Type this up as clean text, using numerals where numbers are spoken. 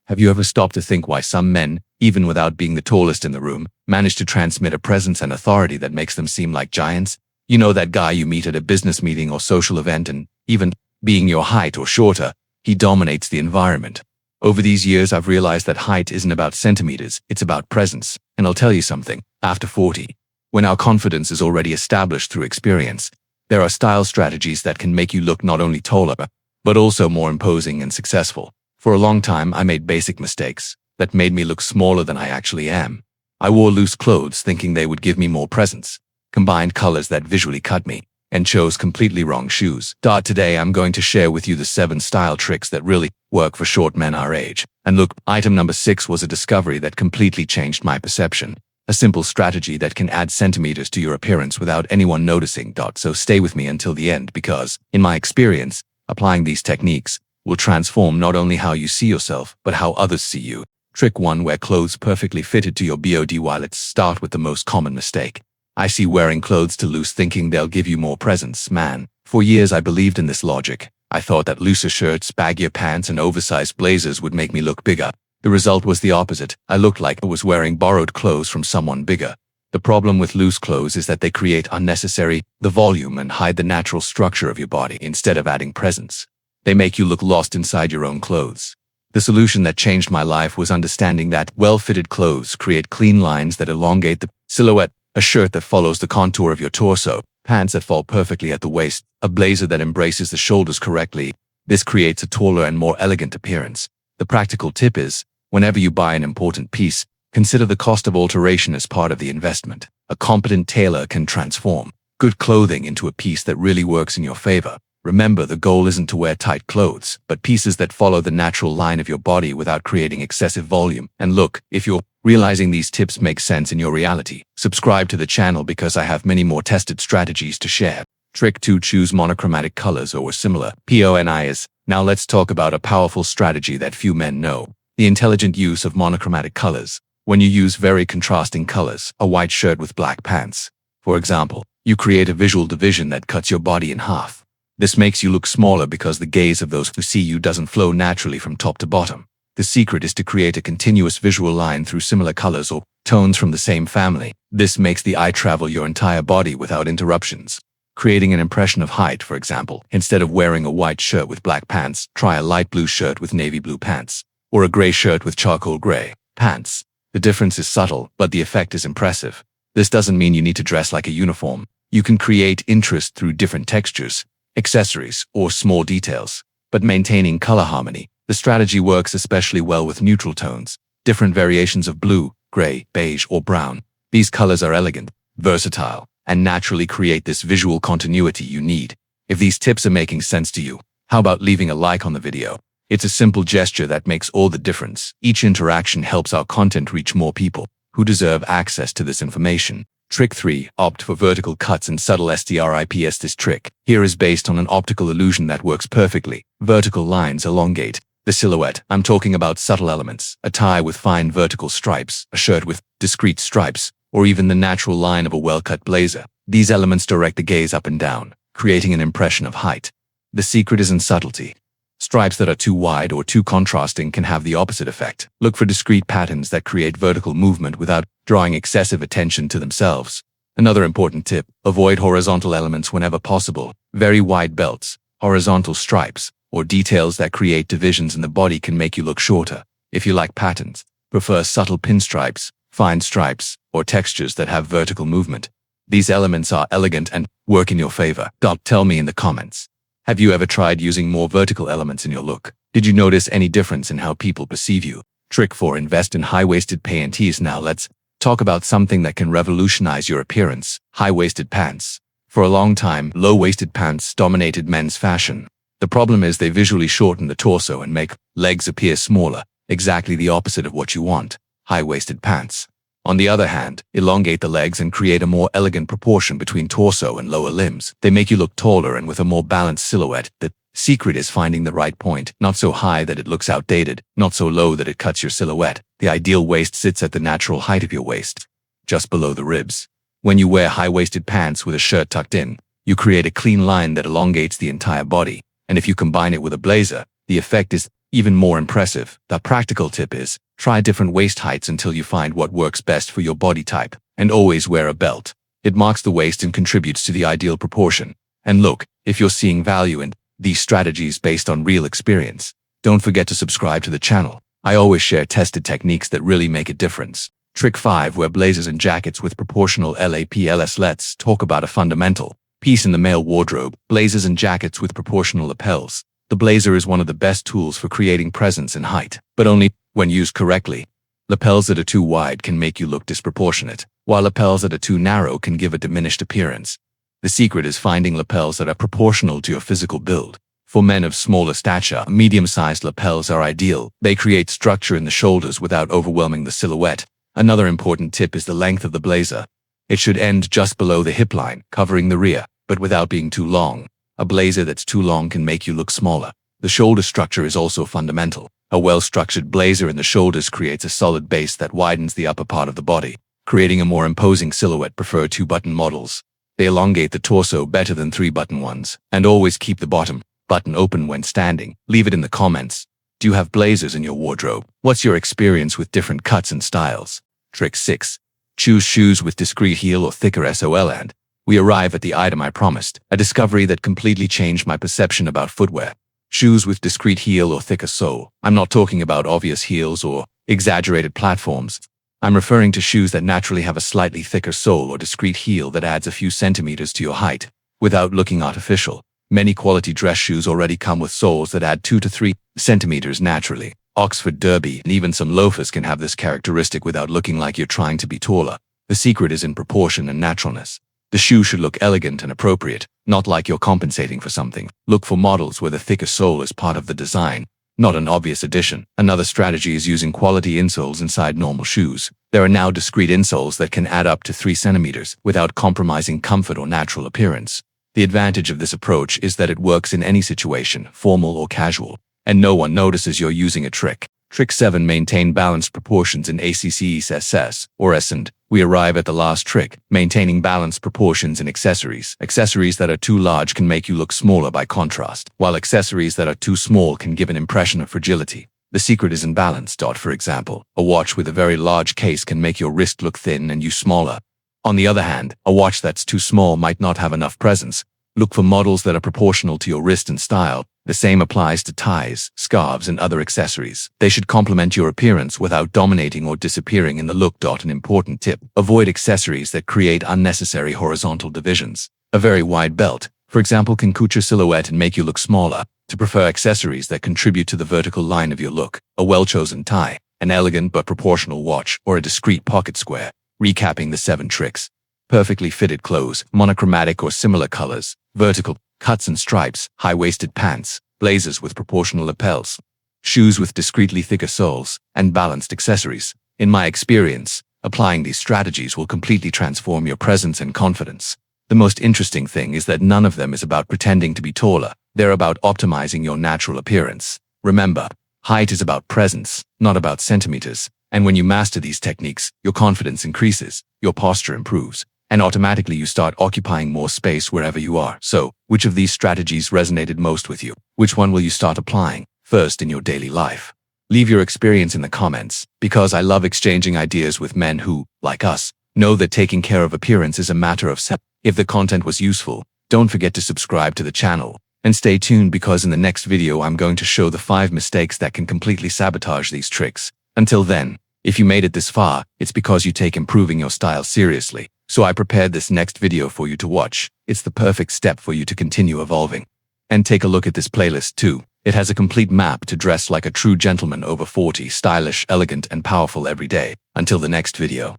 Have you ever stopped to think why some men, even without being the tallest in the room, manage to transmit a presence and authority that makes them seem like giants? You know, that guy you meet at a business meeting or social event, and even being your height or shorter, he dominates the environment. Over these years, I've realized that height isn't about centimeters, it's about presence. And I'll tell you something, after 40, when our confidence is already established through experience, there are style strategies that can make you look not only taller, but also more imposing and successful. For a long time, I made basic mistakes that made me look smaller than I actually am. I wore loose clothes thinking they would give me more presence, combined colors that visually cut me, and chose completely wrong shoes. Today, I'm going to share with you the 7 style tricks that really work for short men our age. And look, item number 6 was a discovery that completely changed my perception. A simple strategy that can add centimeters to your appearance without anyone noticing. So stay with me until the end because, in my experience, applying these techniques will transform not only how you see yourself, but how others see you. Trick 1. Wear clothes perfectly fitted to your body. Let's start with the most common mistake. I see wearing clothes too loose thinking they'll give you more presence. Man, for years I believed in this logic. I thought that looser shirts, baggier pants, and oversized blazers would make me look bigger. The result was the opposite. I looked like I was wearing borrowed clothes from someone bigger. The problem with loose clothes is that they create unnecessary volume and hide the natural structure of your body instead of adding presence. They make you look lost inside your own clothes. The solution that changed my life was understanding that well-fitted clothes create clean lines that elongate the silhouette, a shirt that follows the contour of your torso, pants that fall perfectly at the waist, a blazer that embraces the shoulders correctly. This creates a taller and more elegant appearance. The practical tip is, whenever you buy an important piece, consider the cost of alteration as part of the investment. A competent tailor can transform good clothing into a piece that really works in your favor. Remember, the goal isn't to wear tight clothes, but pieces that follow the natural line of your body without creating excessive volume. And look, if you're realizing these tips make sense in your reality, subscribe to the channel because I have many more tested strategies to share. Trick 2. Choose monochromatic colors or similar PONIs. Now let's talk about a powerful strategy that few men know. The intelligent use of monochromatic colors. When you use very contrasting colors, a white shirt with black pants, for example, you create a visual division that cuts your body in half. This makes you look smaller because the gaze of those who see you doesn't flow naturally from top to bottom. The secret is to create a continuous visual line through similar colors or tones from the same family. This makes the eye travel your entire body without interruptions. Creating an impression of height, for example, instead of wearing a white shirt with black pants, try a light blue shirt with navy blue pants, or a gray shirt with charcoal gray pants. The difference is subtle, but the effect is impressive. This doesn't mean you need to dress like a uniform. You can create interest through different textures, accessories, or small details, but maintaining color harmony. The strategy works especially well with neutral tones, different variations of blue, gray, beige, or brown. These colors are elegant, versatile, and naturally create this visual continuity you need. If these tips are making sense to you, how about leaving a like on the video? It's a simple gesture that makes all the difference. Each interaction helps our content reach more people who deserve access to this information. Trick 3. Opt for vertical cuts and subtle strips. This trick here is based on an optical illusion that works perfectly. Vertical lines elongate the silhouette. I'm talking about subtle elements, a tie with fine vertical stripes, a shirt with discrete stripes, or even the natural line of a well-cut blazer. These elements direct the gaze up and down, creating an impression of height. The secret is in subtlety. Stripes that are too wide or too contrasting can have the opposite effect. Look for discrete patterns that create vertical movement without drawing excessive attention to themselves. Another important tip, avoid horizontal elements whenever possible. Very wide belts, horizontal stripes, or details that create divisions in the body can make you look shorter. If you like patterns, prefer subtle pinstripes, fine stripes, or textures that have vertical movement. These elements are elegant and work in your favor. Tell me in the comments. Have you ever tried using more vertical elements in your look? Did you notice any difference in how people perceive you? Trick 4. Invest in high-waisted panties. Now let's talk about something that can revolutionize your appearance. High-waisted pants. For a long time, low-waisted pants dominated men's fashion. The problem is they visually shorten the torso and make legs appear smaller, exactly the opposite of what you want. High-waisted pants, on the other hand, elongate the legs and create a more elegant proportion between torso and lower limbs. They make you look taller and with a more balanced silhouette. The secret is finding the right point, not so high that it looks outdated, not so low that it cuts your silhouette. The ideal waist sits at the natural height of your waist, just below the ribs. When you wear high-waisted pants with a shirt tucked in, you create a clean line that elongates the entire body. And if you combine it with a blazer, the effect is Even more impressive, the practical tip is, try different waist heights until you find what works best for your body type, and always wear a belt. It marks the waist and contributes to the ideal proportion. And look, if you're seeing value in these strategies based on real experience, don't forget to subscribe to the channel. I always share tested techniques that really make a difference. Trick 5. Wear blazers and jackets with proportional lapels. Let's talk about a fundamental piece in the male wardrobe: blazers and jackets with proportional lapels. The blazer is one of the best tools for creating presence and height, but only when used correctly. Lapels that are too wide can make you look disproportionate, while lapels that are too narrow can give a diminished appearance. The secret is finding lapels that are proportional to your physical build. For men of smaller stature, medium-sized lapels are ideal. They create structure in the shoulders without overwhelming the silhouette. Another important tip is the length of the blazer. It should end just below the hip line, covering the rear, but without being too long. A blazer that's too long can make you look smaller. The shoulder structure is also fundamental. A well-structured blazer in the shoulders creates a solid base that widens the upper part of the body, creating a more imposing silhouette. Prefer 2-button models. They elongate the torso better than 3-button ones. And always keep the bottom button open when standing. Leave it in the comments. Do you have blazers in your wardrobe? What's your experience with different cuts and styles? Trick 6. Choose shoes with discreet heel or thicker sole. And we arrive at the item I promised, a discovery that completely changed my perception about footwear. Shoes with discreet heel or thicker sole. I'm not talking about obvious heels or exaggerated platforms. I'm referring to shoes that naturally have a slightly thicker sole or discreet heel that adds a few centimeters to your height, without looking artificial. Many quality dress shoes already come with soles that add 2 to 3 centimeters naturally. Oxford Derby and even some loafers can have this characteristic without looking like you're trying to be taller. The secret is in proportion and naturalness. The shoe should look elegant and appropriate, not like you're compensating for something. Look for models where the thicker sole is part of the design, not an obvious addition. Another strategy is using quality insoles inside normal shoes. There are now discreet insoles that can add up to 3 centimeters without compromising comfort or natural appearance. The advantage of this approach is that it works in any situation, formal or casual, and no one notices you're using a trick. Trick 7. Maintain balanced proportions in accessories or S. And we arrive at the last trick, maintaining balanced proportions in accessories. Accessories that are too large can make you look smaller by contrast, while accessories that are too small can give an impression of fragility. The secret is in balance. For example, a watch with a very large case can make your wrist look thin and you smaller. On the other hand, a watch that's too small might not have enough presence. Look for models that are proportional to your wrist and style. The same applies to ties, scarves, and other accessories. They should complement your appearance without dominating or disappearing in the look. An important tip: avoid accessories that create unnecessary horizontal divisions. A very wide belt, for example, can cut your silhouette and make you look smaller. To prefer accessories that contribute to the vertical line of your look: a well-chosen tie, an elegant but proportional watch, or a discreet pocket square. Recapping the 7 tricks: perfectly fitted clothes, monochromatic or similar colors, vertical cuts and stripes, high-waisted pants, blazers with proportional lapels, shoes with discreetly thicker soles, and balanced accessories. In my experience, applying these strategies will completely transform your presence and confidence. The most interesting thing is that none of them is about pretending to be taller. They're about optimizing your natural appearance. Remember, height is about presence, not about centimeters. And when you master these techniques, your confidence increases, your posture improves, and automatically you start occupying more space wherever you are. So, which of these strategies resonated most with you? Which one will you start applying first in your daily life? Leave your experience in the comments, because I love exchanging ideas with men who, like us, know that taking care of appearance is a matter of self. If the content was useful, don't forget to subscribe to the channel, and stay tuned because in the next video I'm going to show the 5 mistakes that can completely sabotage these tricks. Until then, if you made it this far, it's because you take improving your style seriously. So I prepared this next video for you to watch. It's the perfect step for you to continue evolving. And take a look at this playlist too. It has a complete map to dress like a true gentleman over 40, stylish, elegant, and powerful every day. Until the next video.